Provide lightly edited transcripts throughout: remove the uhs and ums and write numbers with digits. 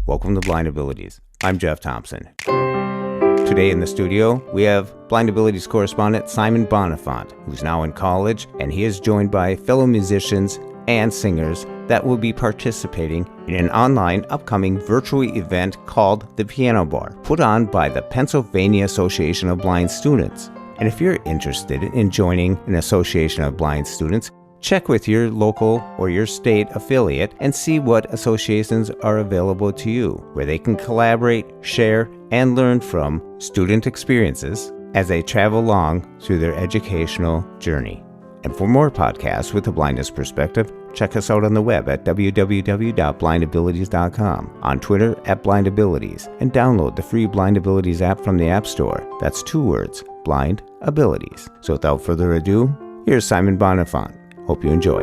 Welcome to Blind Abilities. I'm Jeff Thompson. Today in the studio, we have Blind Abilities correspondent Simon Bonifant, who's now in college, and he is joined by fellow musicians and singers that will be participating in an online upcoming virtual event called the Piano Bar, put on by the Pennsylvania Association of Blind Students. And if you're interested in joining an association of blind students, check with your local or your state affiliate and see what associations are available to you, where they can collaborate, share, and learn from student experiences as they travel along through their educational journey. And for more podcasts with a blindness perspective, check us out on the web at www.blindabilities.com, on Twitter at blindabilities, and download the free Blind Abilities app from the App Store. That's 2 words, Blind Abilities. So without further ado, here's Simon Bonifant. Hope you enjoy.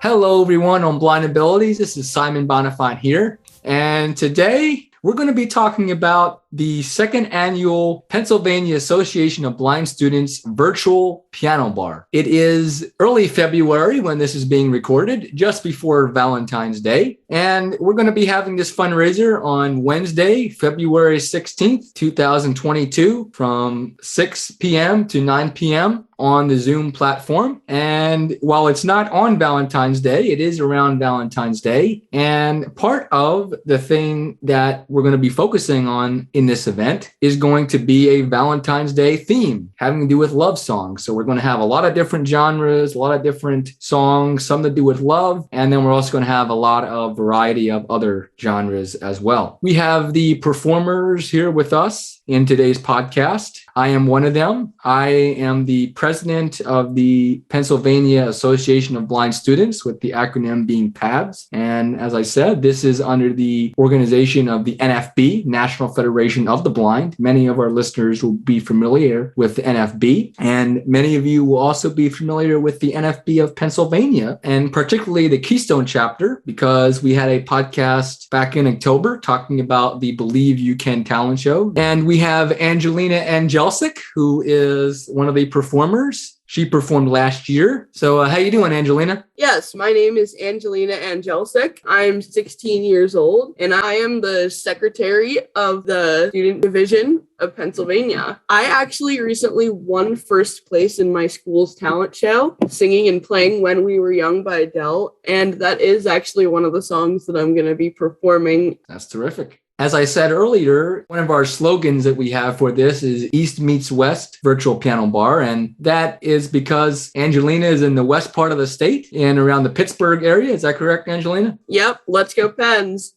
Hello, everyone on Blind Abilities. This is Simon Bonifant here. And today we're going to be talking about the second annual Pennsylvania Association of Blind Students virtual piano bar. It is early February when this is being recorded, just before Valentine's Day. And we're going to be having this fundraiser on Wednesday, February 16th, 2022 from 6 p.m. to 9 p.m. on the Zoom platform. And while it's not on Valentine's Day, it is around Valentine's Day. And part of the thing that we're going to be focusing on in this event is going to be a Valentine's Day theme having to do with love songs. So we're going to have a lot of different genres, a lot of different songs, some to do with love. And then we're also going to have a lot of variety of other genres as well. We have the performers here with us in today's podcast. I am one of them. I am the president of the Pennsylvania Association of Blind Students, with the acronym being PABS. And as I said, this is under the organization of the NFB, National Federation of the Blind. Many of our listeners will be familiar with the NFB, and many of you will also be familiar with the NFB of Pennsylvania, and particularly the Keystone chapter, because we had a podcast back in October talking about the Believe You Can talent show. And we have Angelina Angelsic, who is one of the performers. She performed last year. So how you doing, Angelina? Yes, my name is Angelina Angelsic. I'm 16 years old, and I am the secretary of the student division of Pennsylvania. I actually recently won first place in my school's talent show, Singing and Playing When We Were Young by Adele. And that is actually one of the songs that I'm going to be performing. That's terrific. As I said earlier, one of our slogans that we have for this is East Meets West Virtual Piano Bar. And that is because Angelina is in the west part of the state and around the Pittsburgh area. Is that correct, Angelina? Yep. Let's go Pens.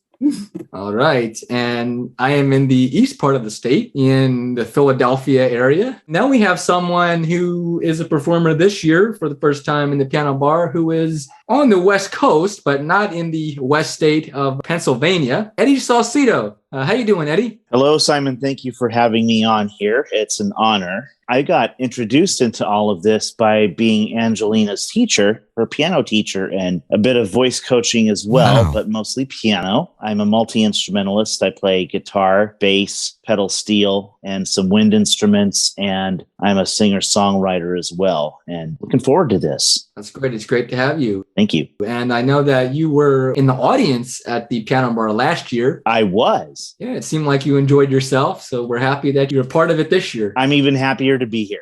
All right. And I am in the east part of the state, in the Philadelphia area. Now we have someone who is a performer this year for the first time in the piano bar, who is on the West Coast, but not in the west state of Pennsylvania. Eddie Salcido. How you doing, Eddie? Hello, Simon. Thank you for having me on here. It's an honor. I got introduced into all of this by being Angelina's teacher, her piano teacher, and a bit of voice coaching as well, But mostly piano. I'm a multi-instrumentalist. I play guitar, bass, pedal steel, and some wind instruments, and I'm a singer-songwriter as well, and looking forward to this. That's great. It's great to have you. Thank you. And I know that you were in the audience at the piano bar last year. I was. Yeah, it seemed like you enjoyed yourself, so we're happy that you're a part of it this year. I'm even happier to be here.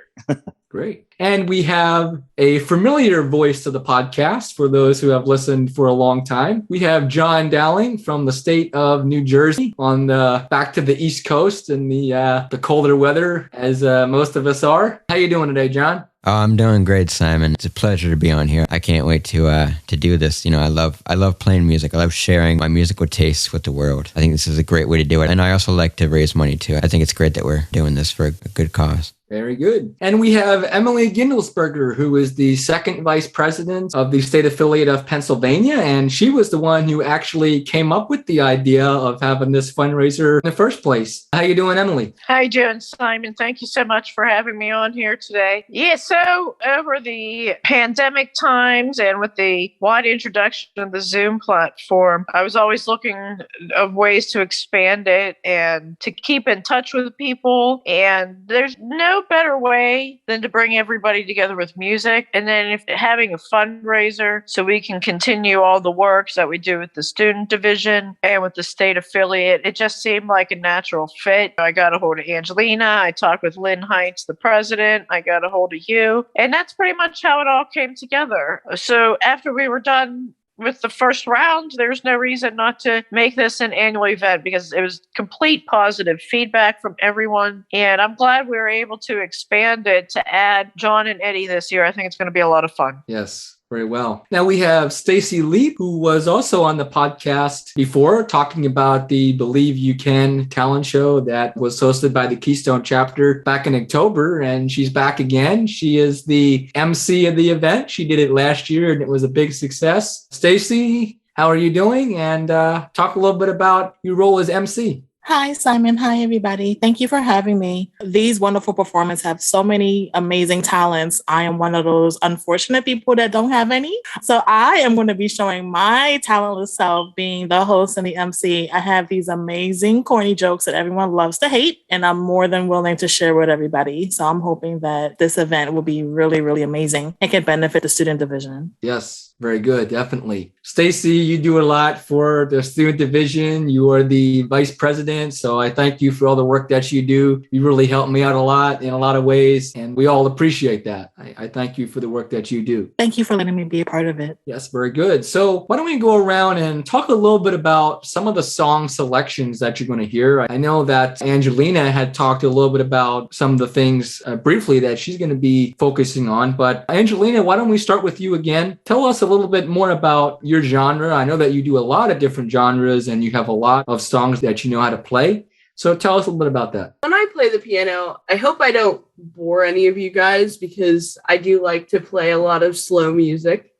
Great. And we have a familiar voice to the podcast for those who have listened for a long time. We have John Dowling from the state of New Jersey, on the back to the East Coast in the colder weather, as most of us are. How you doing today, John? Oh, I'm doing great, Simon. It's a pleasure to be on here. I can't wait to do this. You know, I love playing music. I love sharing my musical tastes with the world. I think this is a great way to do it. And I also like to raise money too. I think it's great that we're doing this for a good cause. Very good. And we have Emily Gindelsberger, who is the second vice president of the state affiliate of Pennsylvania. And she was the one who actually came up with the idea of having this fundraiser in the first place. How you doing, Emily? How you doing, Simon? Thank you so much for having me on here today. Yeah, so over the pandemic times and with the wide introduction of the Zoom platform, I was always looking of ways to expand it and to keep in touch with people. And there's no better way than to bring everybody together with music. And then if having a fundraiser so we can continue all the works that we do with the student division and with the state affiliate, it just seemed like a natural fit. I got a hold of Angelina. I talked with Lynn Heights, the president. I got a hold of you. And that's pretty much how it all came together. So after we were done with the first round, there's no reason not to make this an annual event because it was complete positive feedback from everyone. And I'm glad we were able to expand it to add John and Eddie this year. I think it's going to be a lot of fun. Yes. Very well. Now we have Stacy Leap, who was also on the podcast before, talking about the Believe You Can talent show that was hosted by the Keystone chapter back in October. And she's back again. She is the MC of the event. She did it last year and it was a big success. Stacy, how are you doing? And talk a little bit about your role as MC. Hi, Simon. Hi, everybody. Thank you for having me. These wonderful performers have so many amazing talents. I am one of those unfortunate people that don't have any. So I am going to be showing my talentless self being the host and the MC. I have these amazing corny jokes that everyone loves to hate, and I'm more than willing to share with everybody. So I'm hoping that this event will be really, really amazing and can benefit the student division. Yes. Very good. Definitely. Stacy, you do a lot for the student division. You are the vice president. So I thank you for all the work that you do. You really help me out a lot in a lot of ways. And we all appreciate that. I thank you for the work that you do. Thank you for letting me be a part of it. Yes, very good. So why don't we go around and talk a little bit about some of the song selections that you're going to hear. I know that Angelina had talked a little bit about some of the things briefly that she's going to be focusing on. But Angelina, why don't we start with you again? Tell us a little bit more about your genre. I know that you do a lot of different genres and you have a lot of songs that you know how to play. So tell us a little bit about that. When I play the piano, I hope I don't bore any of you guys because I do like to play a lot of slow music.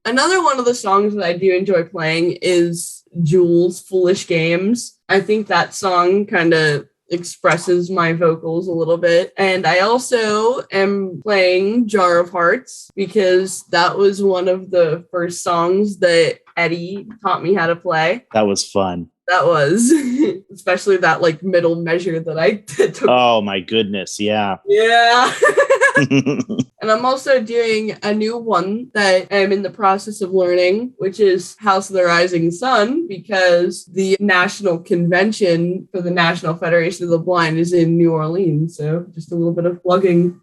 Another one of the songs that I do enjoy playing is Jules' Foolish Games. I think that song kind of expresses my vocals a little bit. And I also am playing Jar of Hearts because that was one of the first songs that Eddie taught me how to play. That was fun. That was, especially that like middle measure that I took. Oh my goodness, yeah. Yeah. And I'm also doing a new one that I'm in the process of learning, which is House of the Rising Sun, because the national convention for the National Federation of the Blind is in New Orleans. So just a little bit of plugging.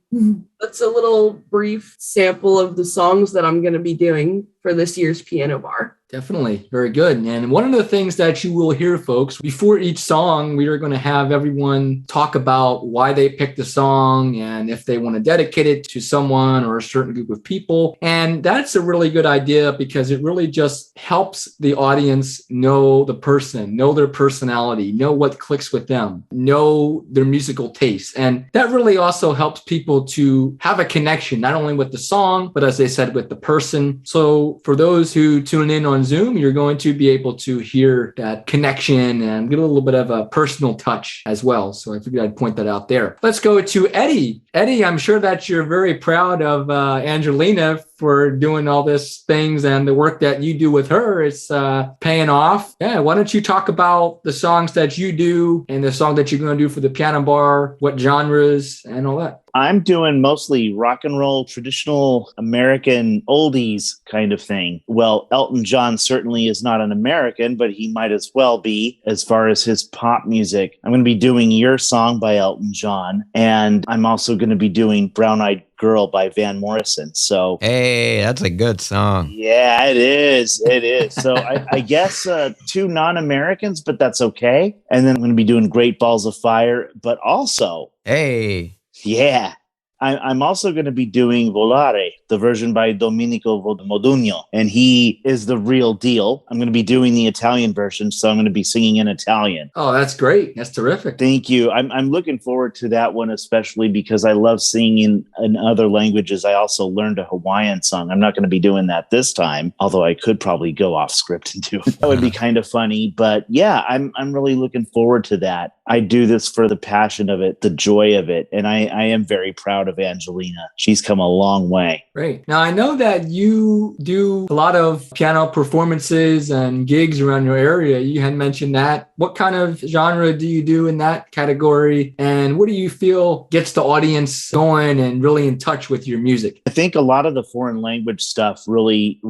That's a little brief sample of the songs that I'm going to be doing for this year's Piano Bar. Definitely. Very good. And one of the things that you will hear, folks, before each song, we are going to have everyone talk about why they picked the song and if they want to dedicate it to someone or a certain group of people. And that's a really good idea because it really just helps the audience know the person, know their personality, know what clicks with them, know their musical taste. And that really also helps people to have a connection, not only with the song, but as they said, with the person. So for those who tune in on Zoom, you're going to be able to hear that connection and get a little bit of a personal touch as well. So I figured I'd point that out there. Let's go to Eddie. Eddie, I'm sure that you're very proud of Angelina for doing all these things and the work that you do with her. It's paying off. Yeah, why don't you talk about the songs that you do and the song that you're going to do for the Piano Bar, what genres and all that? I'm doing mostly rock and roll, traditional American oldies kind of thing. Well, Elton John certainly is not an American, but he might as well be as far as his pop music. I'm going to be doing Your Song by Elton John, and I'm also going to be doing Brown Eyed Girl by Van Morrison. So, hey, that's a good song. Yeah, it is. It is. So I guess two non-Americans, but that's okay. And then I'm going to be doing Great Balls of Fire, but also, hey, yeah, I'm also going to be doing Volare, the version by Domenico Modugno, and he is the real deal. I'm going to be doing the Italian version, so I'm going to be singing in Italian. Oh, that's great. That's terrific. Thank you. I'm looking forward to that one, especially because I love singing in other languages. I also learned a Hawaiian song. I'm not going to be doing that this time, although I could probably go off script and do it. That would be kind of funny. But yeah, I'm really looking forward to that. I do this for the passion of it, the joy of it. And I am very proud of Angelina. She's come a long way. Great. Now, I know that you do a lot of piano performances and gigs around your area. You had mentioned that. What kind of genre do you do in that category? And what do you feel gets the audience going and really in touch with your music? I think a lot of the foreign language stuff really,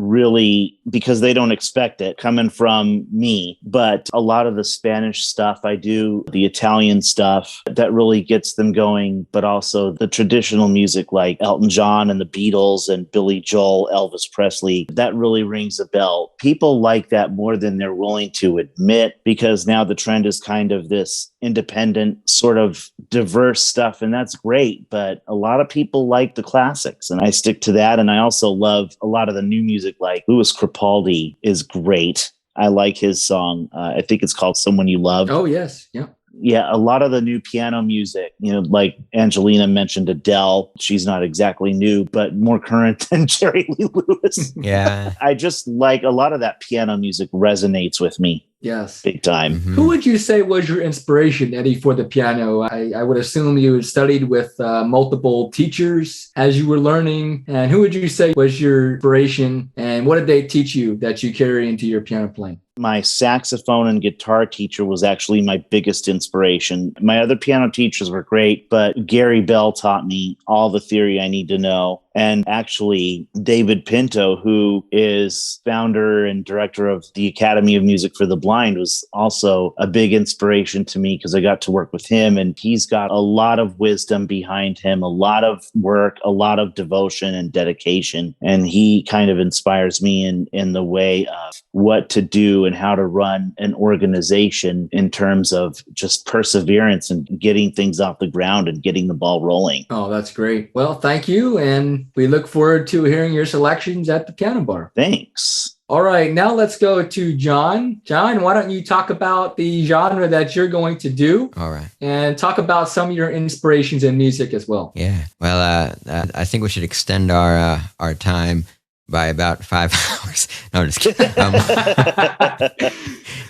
because they don't expect it coming from me, but a lot of the Spanish stuff I do, the Italian stuff, that really gets them going, but also the traditional music like Elton John and the Beatles and Billy Joel, Elvis Presley, that really rings a bell. People like that more than they're willing to admit, because now the trend is kind of this independent sort of diverse stuff, and that's great, but a lot of people like the classics, and I stick to that. And I also love a lot of the new music, like Louis Capaldi is great. I like his song. I think it's called Someone You Love. Oh, yes. Yeah. Yeah, a lot of the new piano music, like Angelina mentioned Adele. She's not exactly new, but more current than Jerry Lee Lewis. Yeah. I just like a lot of that piano music resonates with me. Yes. Big time. Mm-hmm. Who would you say was your inspiration, Eddie, for the piano? I would assume you had studied with multiple teachers as you were learning. And who would you say was your inspiration? And what did they teach you that you carry into your piano playing? My saxophone and guitar teacher was actually my biggest inspiration. My other piano teachers were great, but Gary Bell taught me all the theory I need to know. And actually, David Pinto, who is founder and director of the Academy of Music for the Blind, was also a big inspiration to me because I got to work with him. And he's got a lot of wisdom behind him, a lot of work, a lot of devotion and dedication. And he kind of inspires me in the way of what to do and how to run an organization in terms of just perseverance and getting things off the ground and getting the ball rolling. Oh, that's great. Well, thank you. And we look forward to hearing your selections at the Piano Bar. Thanks. All right, now let's go to John. John, why don't you talk about the genre that you're going to do? All right. And talk about some of your inspirations in music as well. Yeah. Well, I think we should extend our time by about 5 hours. No, I'm just kidding.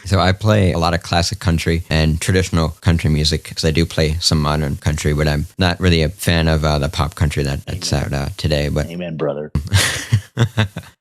So I play a lot of classic country and traditional country music because I do play some modern country, but I'm not really a fan of the pop country that's out today. But Amen, brother.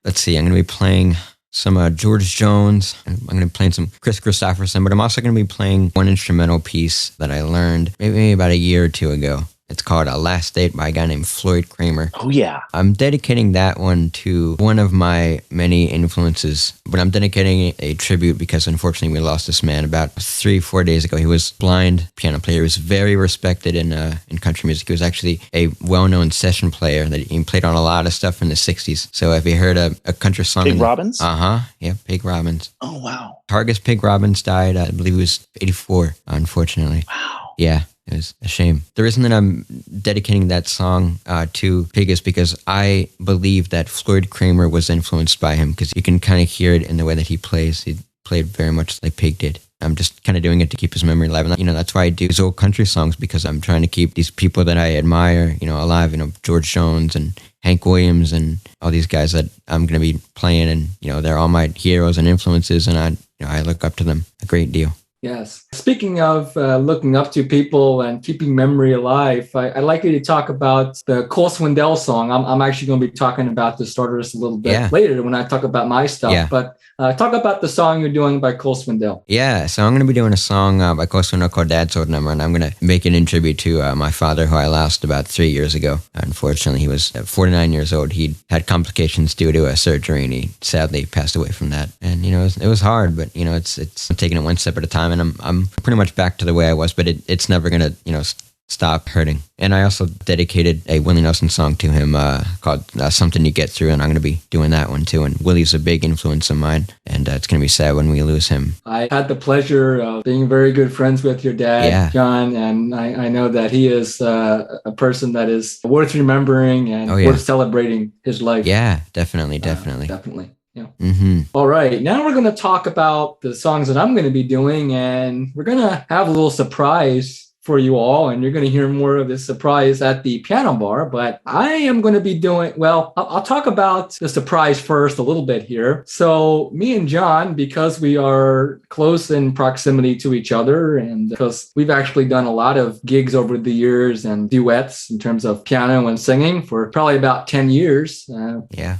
Let's see. I'm going to be playing some George Jones. I'm going to be playing some Chris Christopherson, but I'm also going to be playing one instrumental piece that I learned maybe about a year or two ago. It's called A Last Date by a guy named Floyd Kramer. Oh, yeah. I'm dedicating that one to one of my many influences, but I'm dedicating a tribute because unfortunately we lost this man about 3-4 days ago. He was a blind piano player. He was very respected in country music. He was actually a well-known session player that he played on a lot of stuff in the 60s. So if you heard a country song... Pig Robbins? Yeah, Pig Robbins. Oh, wow. Hargus Pig Robbins died, I believe he was 84, unfortunately. Wow. Yeah. It was a shame. The reason that I'm dedicating that song to Pig is because I believe that Floyd Kramer was influenced by him because you can kind of hear it in the way that he plays. He played very much like Pig did. I'm just kind of doing it to keep his memory alive. And, that's why I do these old country songs, because I'm trying to keep these people that I admire, alive, George Jones and Hank Williams and all these guys that I'm going to be playing. And, they're all my heroes and influences. And I look up to them a great deal. Yes. Speaking of looking up to people and keeping memory alive, I'd like you to talk about the Cole Swindell song. I'm actually going to be talking about the starters a little bit later when I talk about my stuff. Yeah. But talk about the song you're doing by Cole Swindell. Yeah. So I'm going to be doing a song by Cole Swindell called Dad's Old Number, and I'm going to make it in tribute to my father, who I lost about 3 years ago. Unfortunately, he was 49 years old. He had complications due to a surgery, and he sadly passed away from that. And, it was hard, but, it's I'm taking it one step at a time. And I'm pretty much back to the way I was, but it's never going to, stop hurting. And I also dedicated a Willie Nelson song to him called Something to Get Through, and I'm going to be doing that one too. And Willie's a big influence of mine, and it's going to be sad when we lose him. I had the pleasure of being very good friends with your dad, John, and I know that he is a person that is worth remembering and worth celebrating his life. Yeah, definitely. Yeah. Mm-hmm. All right. Now we're going to talk about the songs that I'm going to be doing, and we're going to have a little surprise for you all, and you're going to hear more of this surprise at the piano bar. But I am going to be doing, I'll talk about the surprise first a little bit here. So me and John, because we are close in proximity to each other, and because we've actually done a lot of gigs over the years and duets in terms of piano and singing for probably about 10 years.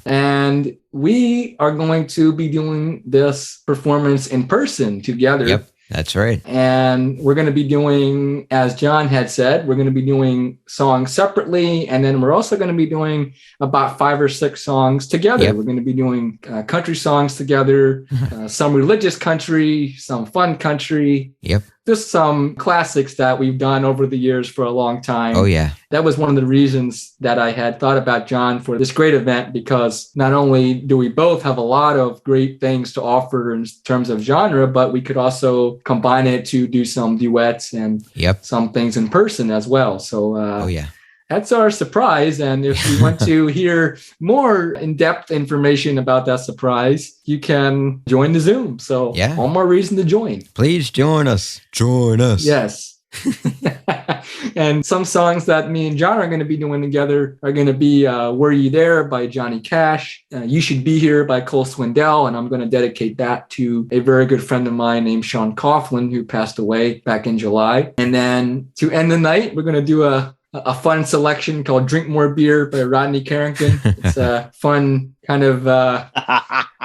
And we are going to be doing this performance in person together. Yep. That's right. And we're going to be doing, as John had said, we're going to be doing songs separately. And then we're also going to be doing about 5 or 6 songs together. Yep. We're going to be doing country songs together, some religious country, some fun country. Yep. Just some classics that we've done over the years for a long time. Oh, yeah. That was one of the reasons that I had thought about John for this great event, because not only do we both have a lot of great things to offer in terms of genre, but we could also combine it to do some duets and some things in person as well. So, that's our surprise. And if you want to hear more in-depth information about that surprise, you can join the Zoom. So one more reason to join. Please join us. Join us. Yes. And some songs that me and John are going to be doing together are going to be Were You There by Johnny Cash, You Should Be Here by Cole Swindell, and I'm going to dedicate that to a very good friend of mine named Sean Coughlin, who passed away back in July. And then to end the night, we're going to do a fun selection called Drink More Beer by Rodney Carrington. It's a fun kind of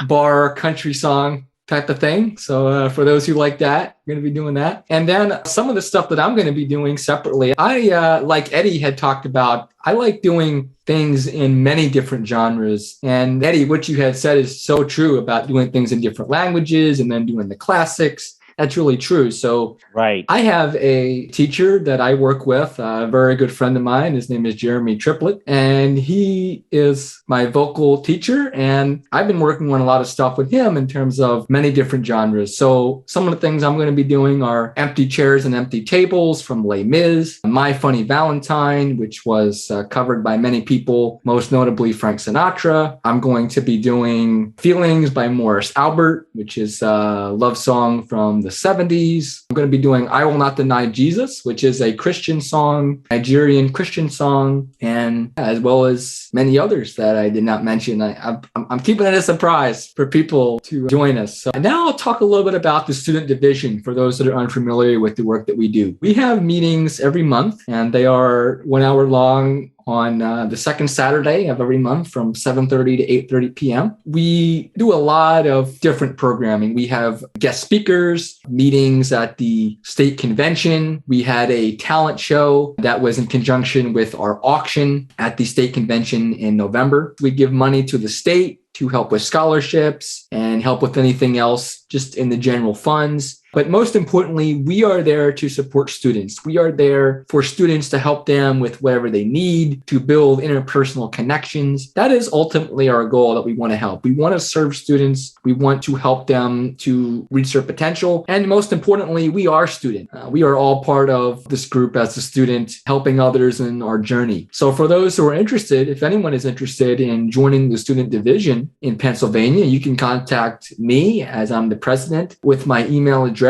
bar country song type of thing. So for those who like that, we're going to be doing that. And then some of the stuff that I'm going to be doing separately, I, like Eddie had talked about, I like doing things in many different genres. And Eddie, what you had said is so true about doing things in different languages and then doing the classics. That's really true. So I have a teacher that I work with, a very good friend of mine. His name is Jeremy Triplett, and he is my vocal teacher. And I've been working on a lot of stuff with him in terms of many different genres. So some of the things I'm going to be doing are Empty Chairs and Empty Tables from Les Mis, My Funny Valentine, which was covered by many people, most notably Frank Sinatra. I'm going to be doing Feelings by Morris Albert, which is a love song from the 70s. I'm going to be doing I Will Not Deny Jesus, which is a Christian song, Nigerian Christian song, and as well as many others that I did not mention. I'm keeping it a surprise for people to join us. So now I'll talk a little bit about the student division for those that are unfamiliar with the work that we do. We have meetings every month, and they are 1 hour long on the second Saturday of every month from 7:30 to 8:30 p.m. We do a lot of different programming. We have guest speakers, meetings at the state convention. We had a talent show that was in conjunction with our auction at the state convention in November. We give money to the state to help with scholarships and help with anything else just in the general funds. But most importantly, we are there to support students. We are there for students to help them with whatever they need to build interpersonal connections. That is ultimately our goal that we want to help. We want to serve students. We want to help them to reach their potential. And most importantly, we are students. We are all part of this group as a student, helping others in our journey. So for those who are interested, if anyone is interested in joining the student division in Pennsylvania, you can contact me, as I'm the president, with my email address,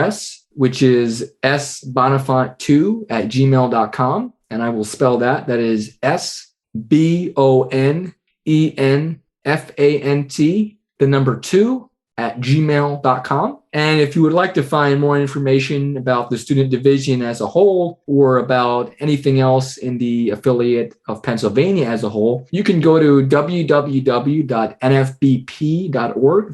which is sbonifant2@gmail.com. And I will spell that. That is SBONENFANT, the number 2@gmail.com. And if you would like to find more information about the student division as a whole, or about anything else in the affiliate of Pennsylvania as a whole, you can go to www.nfbp.org.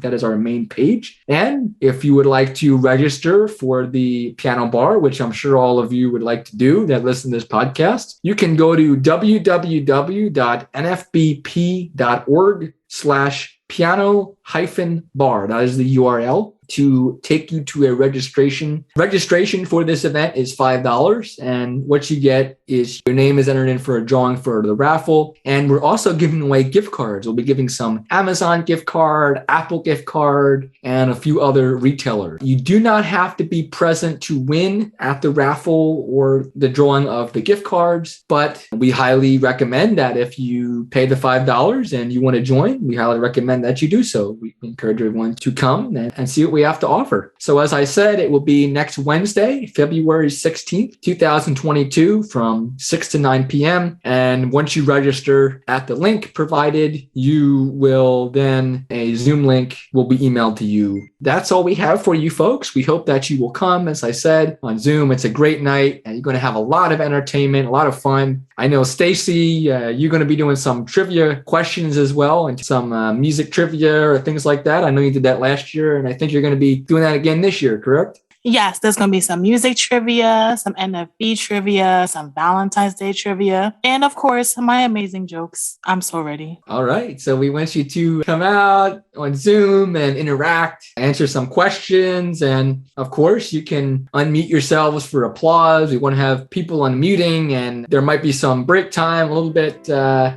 That is our main page. And if you would like to register for the piano bar, which I'm sure all of you would like to do that listen to this podcast, you can go to www.nfbp.org/piano-bar. That is the URL. to take you to a registration. Registration for this event is $5. And what you get is your name is entered in for a drawing for the raffle. And we're also giving away gift cards. We'll be giving some Amazon gift card, Apple gift card, and a few other retailers. You do not have to be present to win at the raffle or the drawing of the gift cards, but we highly recommend that if you pay the $5 and you want to join, we highly recommend that you do so. We encourage everyone to come and see what we have to offer. So as I said, it will be next Wednesday, February 16th, 2022 from 6 to 9 p.m. And once you register at the link provided, you will then, a Zoom link will be emailed to you. That's all we have for you folks. We hope that you will come. As I said, on Zoom, it's a great night and you're going to have a lot of entertainment, a lot of fun. I know, Stacy, you're going to be doing some trivia questions as well and some music trivia or things like that. I know you did that last year, and I think you're going to be doing that again this year, correct? Yes, there's going to be some music trivia, some NFB trivia, some Valentine's Day trivia, and of course, my amazing jokes. I'm so ready. All right. So we want you to come out on Zoom and interact, answer some questions. And of course, you can unmute yourselves for applause. We want to have people unmuting, and there might be some break time a little bit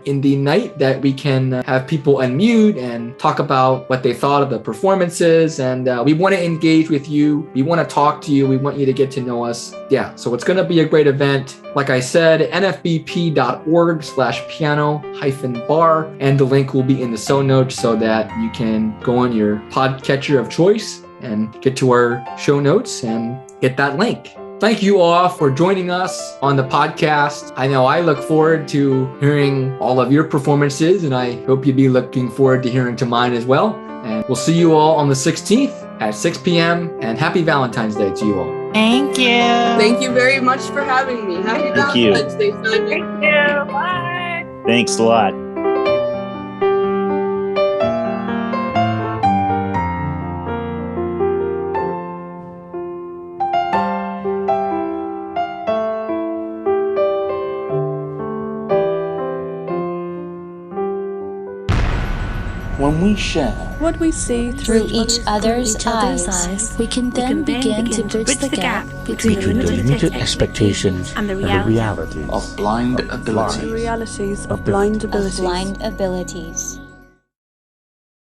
in the night that we can have people unmute and talk about what they thought of the performances. And we want to engage with you. We want to talk to you. We want you to get to know us. Yeah, so it's going to be a great event. Like I said, nfbp.org/piano-bar, and the link will be in the show notes so that you can go on your podcatcher of choice and get to our show notes and get that link. Thank you all for joining us on the podcast. I know I look forward to hearing all of your performances, and I hope you'll be looking forward to hearing to mine as well. And we'll see you all on the 16th at 6 p.m. and happy Valentine's Day to you all. Thank you. Thank you very much for having me. Happy Valentine's Day, Simon. Thank you. Bye. Thanks a lot. When we share what we see through each other's eyes, we can then begin to bridge the gap between the limited expectations and the realities of blind abilities. The realities of blind abilities.